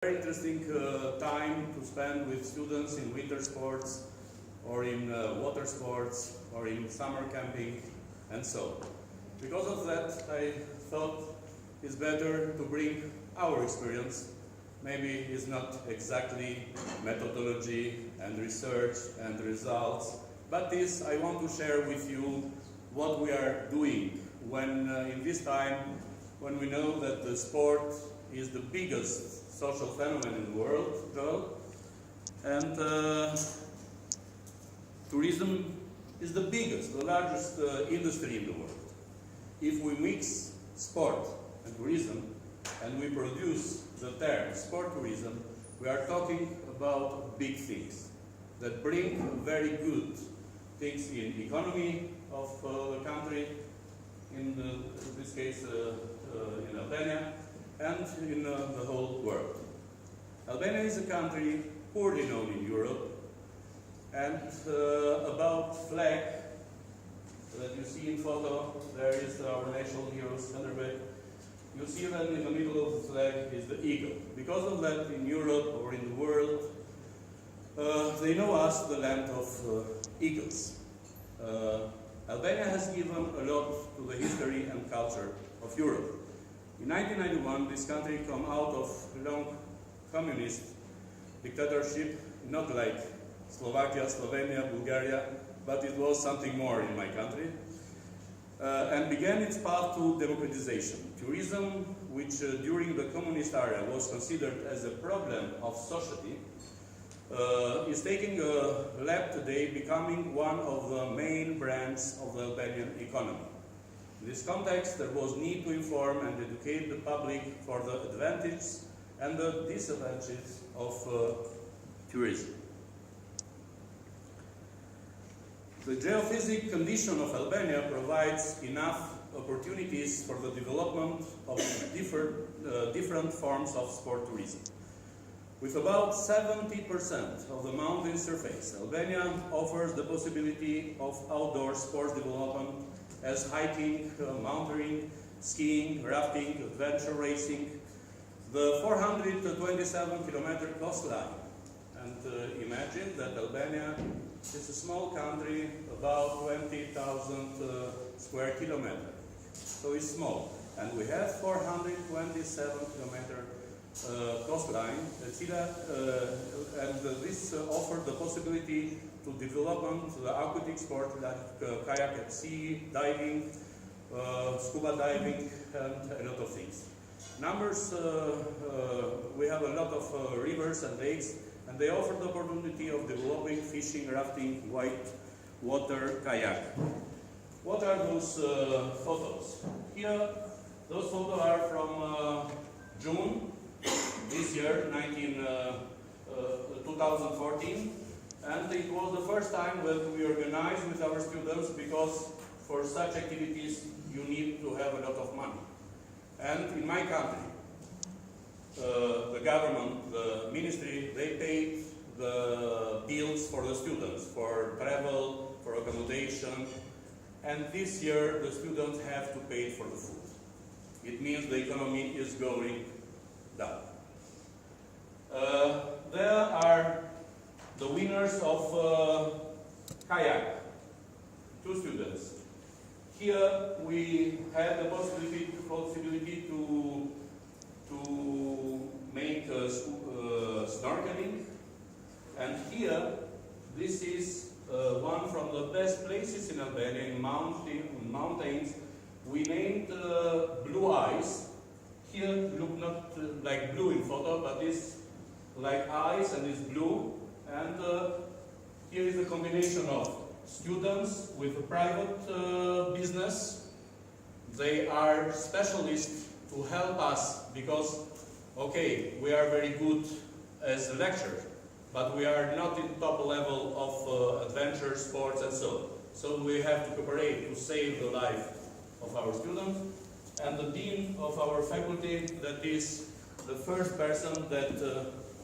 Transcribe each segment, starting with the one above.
Very interesting time to spend with students in winter sports or in water sports or in summer camping and so. Because of that, I thought it's better to bring our experience. Maybe it's not exactly methodology and research and results, but this I want to share with you what we are doing when in this time when we know that the sport is the biggest social phenomenon in the world, and tourism is the biggest, the largest industry in the world. If we mix sport and tourism and we produce the term sport tourism, we are talking about big things that bring very good things in the economy of the country, in this case in Albania, and in the whole world. Albania is a country poorly known in Europe, and about flag that you see in photo, there is our national hero Skanderbeg. You see that in the middle of the flag is the eagle. Because of that, in Europe or in the world, they know us the land of eagles. Albania has given a lot to the history and culture of Europe. In 1991, this country came out of long communist dictatorship, not like Slovakia, Slovenia, Bulgaria, but it was something more in my country, and began its path to democratization. Tourism, which during the communist era was considered as a problem of society, is taking a leap today, becoming one of the main brands of the Albanian economy. In this context, there was need to inform and educate the public for the advantages and the disadvantages of tourism. The geophysical condition of Albania provides enough opportunities for the development of different forms of sport tourism. With about 70% of the mountain surface, Albania offers the possibility of outdoor sports development as hiking, mountaineering, skiing, rafting, adventure racing, the 427-kilometer coastline. And imagine that Albania is a small country, about 20,000 square kilometers. So it's small. And we have 427-kilometer coastline, and this offered the possibility to development the aquatic sport like kayak at sea, diving, scuba diving, and a lot of things. Numbers, we have a lot of rivers and lakes, and they offer the opportunity of developing fishing, rafting, white water kayak. What are those photos? Here, those photos are from June this year, 2014. And it was the first time that we organized with our students, because for such activities you need to have a lot of money. And in my country, the government, the ministry, they paid the bills for the students, for travel, for accommodation. And this year the students have to pay for the food. It means the economy is going down. There are the winners of kayak, two students. Here we had the possibility to make snorkeling, and here this is one from the best places in Albania, in mountains. We named Blue Eyes. Here look not like blue in photo, but it's like eyes and it's blue. And here is a combination of students with a private business. They are specialists to help us because, okay, we are very good as lecturers, but we are not in top level of adventure, sports and so. So we have to cooperate to save the life of our students. And the dean of our faculty, that is the first person that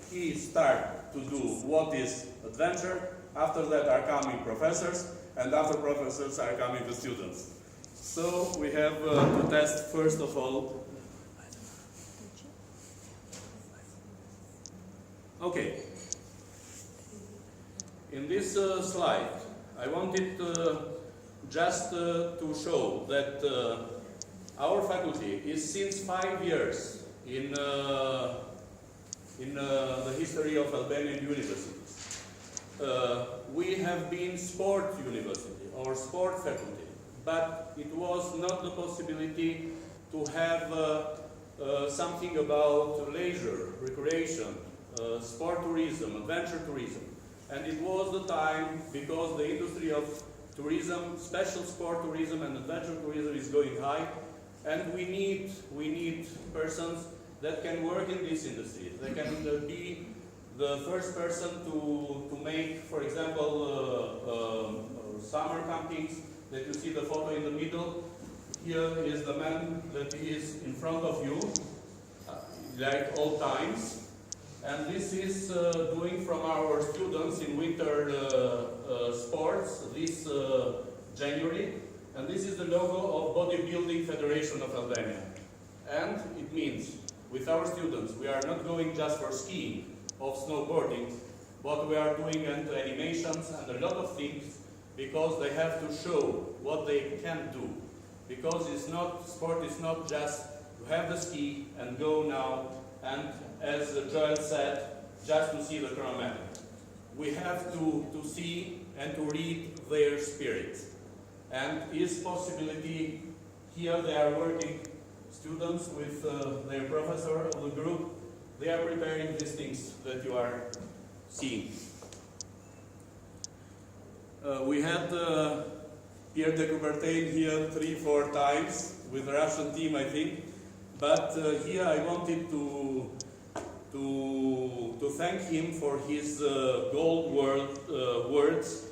he start to do what is adventure. After that are coming professors, and after professors are coming the students. So we have to test first of all Okay. In this slide, I wanted just to show that our faculty is since 5 years in the history of Albanian universities. We have been sport university or sport faculty, but it was not the possibility to have something about leisure, recreation, sport tourism, adventure tourism. And it was the time, because the industry of tourism, special sport tourism and adventure tourism is going high, and we need persons that can work in this industry. They can be the first person to make, for example, summer campings, that you see the photo in the middle. Here is the man that is in front of you, like all times. And this is doing from our students in winter sports this January. And this is the logo of Bodybuilding Federation of Albania. And it means, with our students, we are not going just for skiing or snowboarding, but we are doing animations and a lot of things, because they have to show what they can do. Because sport is not just to have the ski and go now, and as Joel said, just to see the chronometer. We have to see and to read their spirit. And is possibility, here they are working, students with their professor of the group, they are preparing these things that you are seeing. We had Pierre de Coubertin here 3-4 times with the Russian team, I think. But here I wanted to thank him for his gold words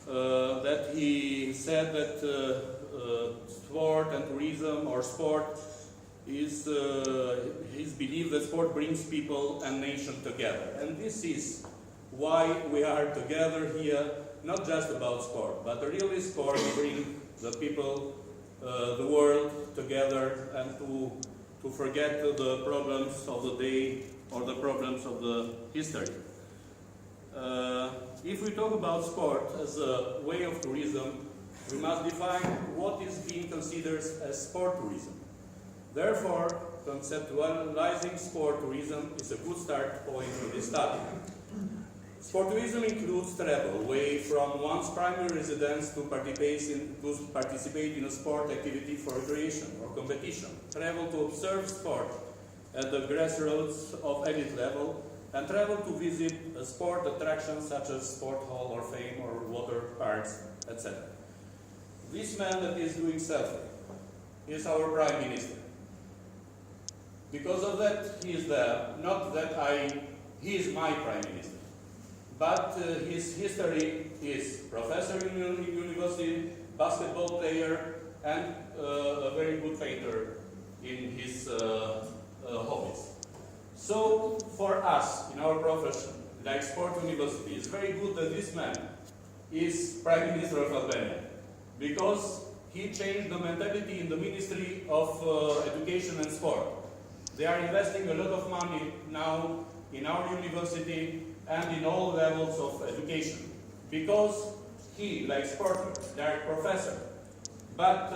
that he said that sport and tourism, or sport, is his belief that sport brings people and nation together. And this is why we are together here, not just about sport, but really sport bring the people, the world together, and to forget the problems of the day or the problems of the history. If we talk about sport as a way of tourism, we must define what is being considered as sport tourism. Therefore, conceptualizing sport tourism is a good start point for this study. Sport tourism includes travel away from one's primary residence to participate in a sport activity for recreation or competition, travel to observe sport at the grassroots of elite level, and travel to visit a sport attractions such as Sport Hall or Fame or water parks, etc. This man that is doing selfie is our Prime Minister. Because of that, he is there. Not that he is my Prime Minister. But his history is professor in university, basketball player, and a very good painter in his hobbies. So for us, in our profession, like sport university, it's very good that this man is Prime Minister of Albania, because he changed the mentality in the Ministry of Education and Sport. They are investing a lot of money now in our university and in all levels of education, because he, like sport, like professor, but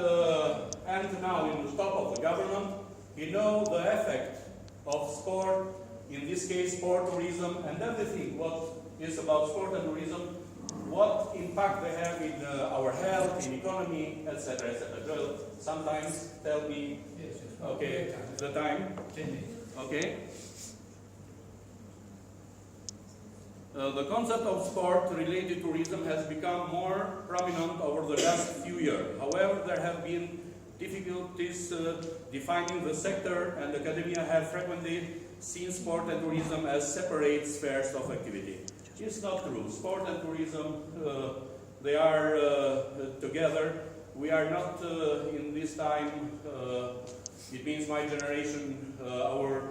and now in the top of the government, he knows the effect of sport, in this case sport tourism, and everything what is about sport and tourism, what impact they have in our health, in economy, etc., etc. Joel, sometimes tell me, okay, the time, okay. The concept of sport-related tourism has become more prominent over the last few years. However, there have been difficulties defining the sector, and academia have frequently seen sport and tourism as separate spheres of activity. It's not true. Sport and tourism, they are together. We are not in this time, it means my generation, our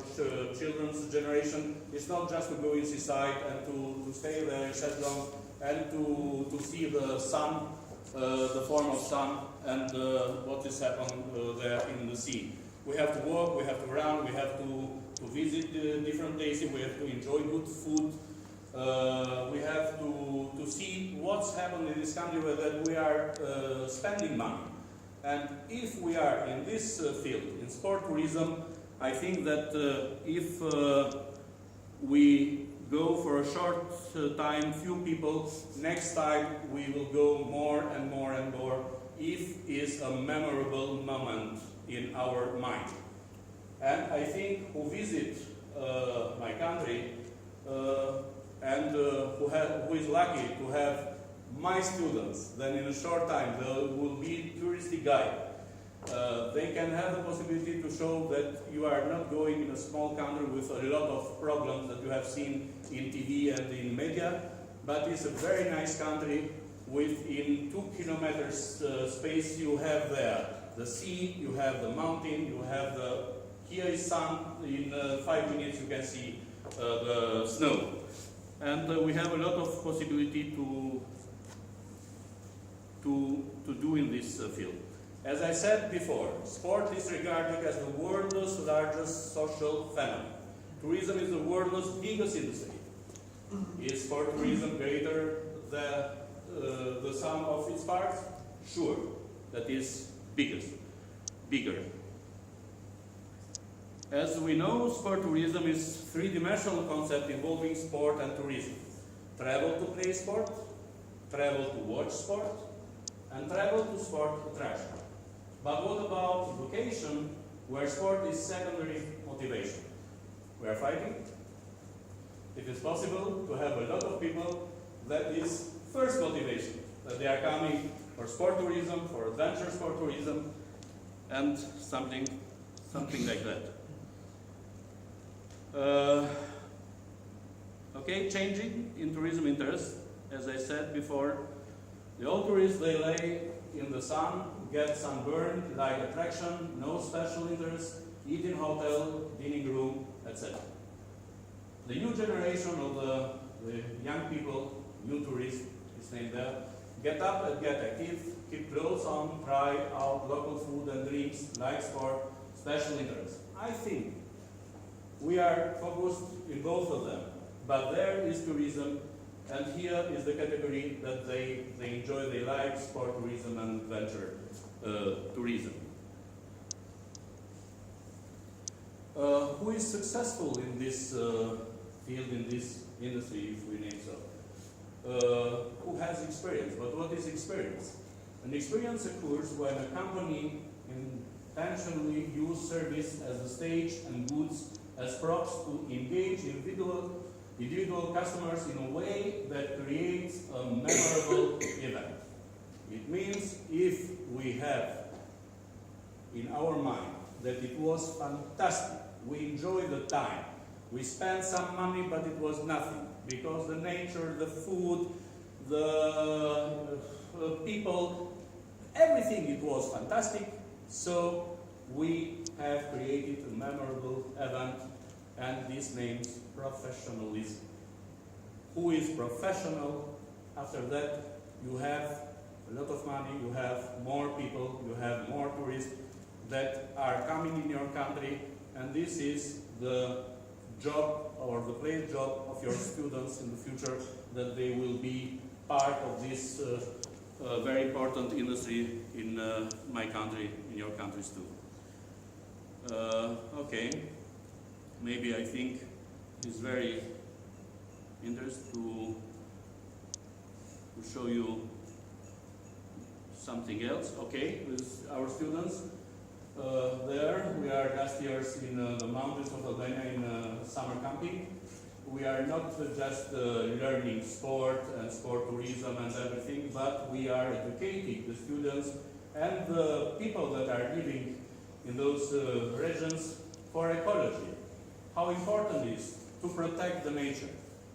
children's generation, it's not just to go in seaside and to stay there in Shetland and to see the sun, the form of sun, and what is happening there in the sea. We have to walk, we have to run, we have to to visit different places, we have to enjoy good food, we have to see what's happened in this country where that we are spending money. And if we are in this field, in sport tourism, I think that if we go for a short time, few people, next time we will go more and more and more, if it's a memorable moment in our mind. And I think who visit my country and who is lucky to have my students, then in a short time there will be touristic guide. They can have the possibility to show that you are not going in a small country with a lot of problems that you have seen in TV and in media, but it's a very nice country. Within 2 kilometers space you have there the sea, you have the mountain, you have the, here is sun, in 5 minutes you can see the snow. And we have a lot of possibility to do in this field. As I said before, sport is regarded as the world's largest social phenomenon. Tourism is the world's biggest industry. Is sport tourism greater than the sum of its parts? Sure, that is bigger. As we know, sport tourism is a three-dimensional concept involving sport and tourism. Travel to play sport, travel to watch sport, and travel to sport attraction. But what about education, where sport is secondary motivation? We are fighting. It is possible to have a lot of people that is first motivation, that they are coming for sport tourism, for adventure sport tourism, and something like that. Okay, changing in tourism interest. As I said before, the old tourists, they lay in the sun, get sunburned, like attraction, no special interest, eat in hotel, dining room, etc. The new generation of the young people, new tourists, is named there, get up and get active, keep clothes on, try out local food and drinks, like sport, special interest. I think we are focused in both of them, but there is tourism, and here is the category that they enjoy, they like sport tourism and adventure tourism. Who is successful in this field, in this industry, if we name so? Who has experience? But what is experience? An experience occurs when a company intentionally uses service as a stage and goods as props to engage individual customers in a way that creates a memorable event. It means if we have in our mind that it was fantastic, we enjoyed the time, we spent some money but it was nothing, because the nature, the food, the people, everything, it was fantastic, so we have created a memorable event, and this names professionalism. Who is professional? After that, you have a lot of money, you have more people, you have more tourists that are coming in your country, and this is the job or the place job of your students in the future, that they will be part of this very important industry in my country, in your countries too. Okay, maybe I think it's very interesting to show you something else. Okay, with our students. There, we are last years in the mountains of Albania in summer camping. We are not just learning sport and sport tourism and everything, but we are educating the students and the people that are living in those regions for ecology. How important it is to protect the nature,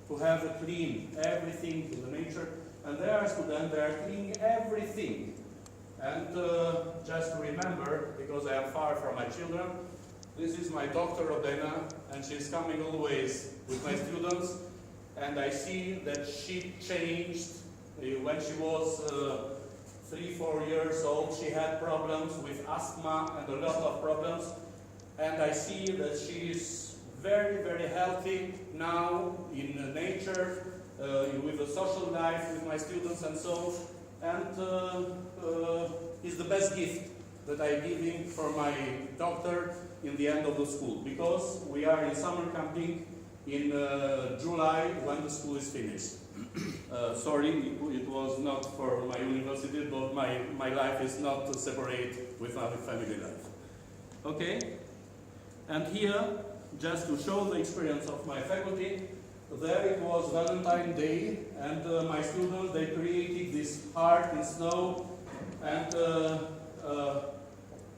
to have a clean everything in the nature, and there are students that are cleaning everything. And just to remember, because I am far from my children, this is my daughter Odena, and she's coming always with my students, and I see that she changed when she was 3-4 years old. She had problems with asthma and a lot of problems, and I see that she is very, very healthy now in nature, with a social life with my students and so, and is the best gift that I'm giving for my daughter in the end of the school, because we are in summer camping in July when the school is finished. Sorry, it was not for my university, but my life is not separate with my family life. Okay? And here, just to show the experience of my faculty, there it was Valentine's Day, and my students, they created this heart in snow, and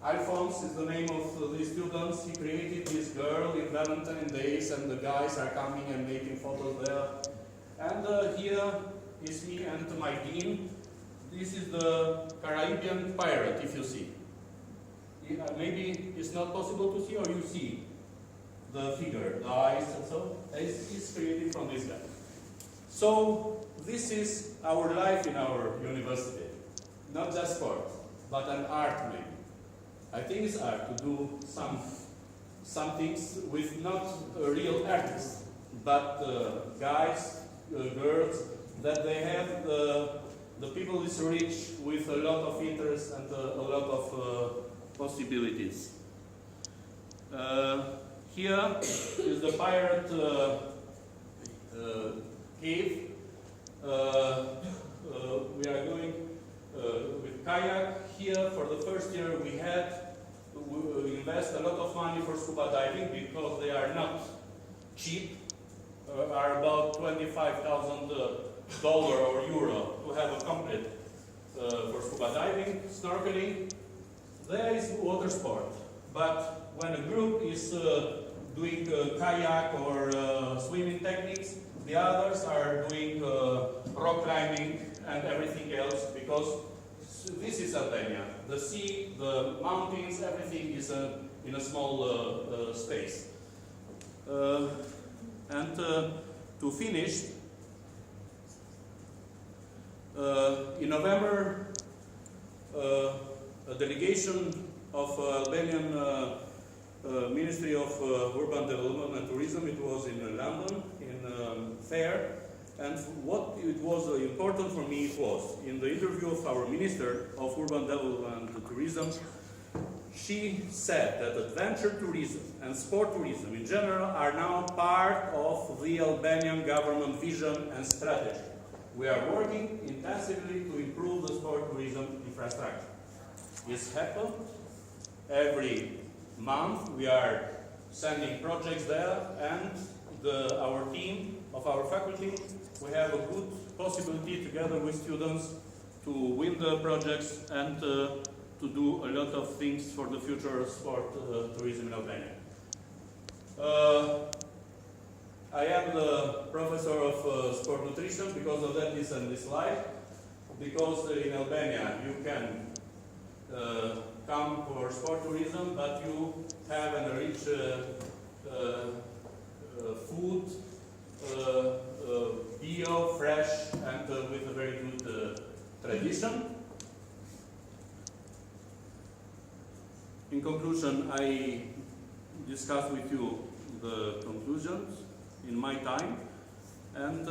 Alphonse is the name of the students. He created this girl in Valentine's Days, and the guys are coming and making photos there. And here is me and my dean. This is the Caribbean pirate, if you see. Maybe it's not possible to see, or you see the figure, the eyes and so. It's created from this guy. So this is our life in our university. Not just sport, but an art maybe. I think it's art to do some things with not real artists, but guys, girls, that they have the people is rich with a lot of interest and a lot of possibilities. Here is the pirate cave. We are going with kayak. Here, for the first year, we invest a lot of money for scuba diving because they are not cheap. Are about $25,000 or euro to have a complete for scuba diving, snorkeling. There is water sport, but when a group is doing kayak or swimming techniques, the others are doing rock climbing and everything else, because this is Albania. The sea, the mountains, everything is in a small space. And to finish, in November, a delegation of Albanian Ministry of Urban Development and Tourism, it was in London, in fair, and what it was important for me was, in the interview of our Minister of Urban Development and Tourism, she said that adventure tourism and sport tourism in general are now part of the Albanian government vision and strategy. We are working intensively to improve the sport tourism infrastructure. It's happened every month. We are sending projects there, and our team of our faculty, we have a good possibility together with students to win the projects and to do a lot of things for the future sport tourism in Albania. I am the professor of sport nutrition. Because of that is on this slide. Because in Albania you can come for sport tourism, but you have an rich food, bio, fresh, and with a very good tradition. In conclusion, I discussed with you the conclusions in my time, and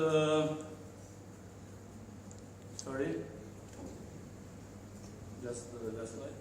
sorry, just slide.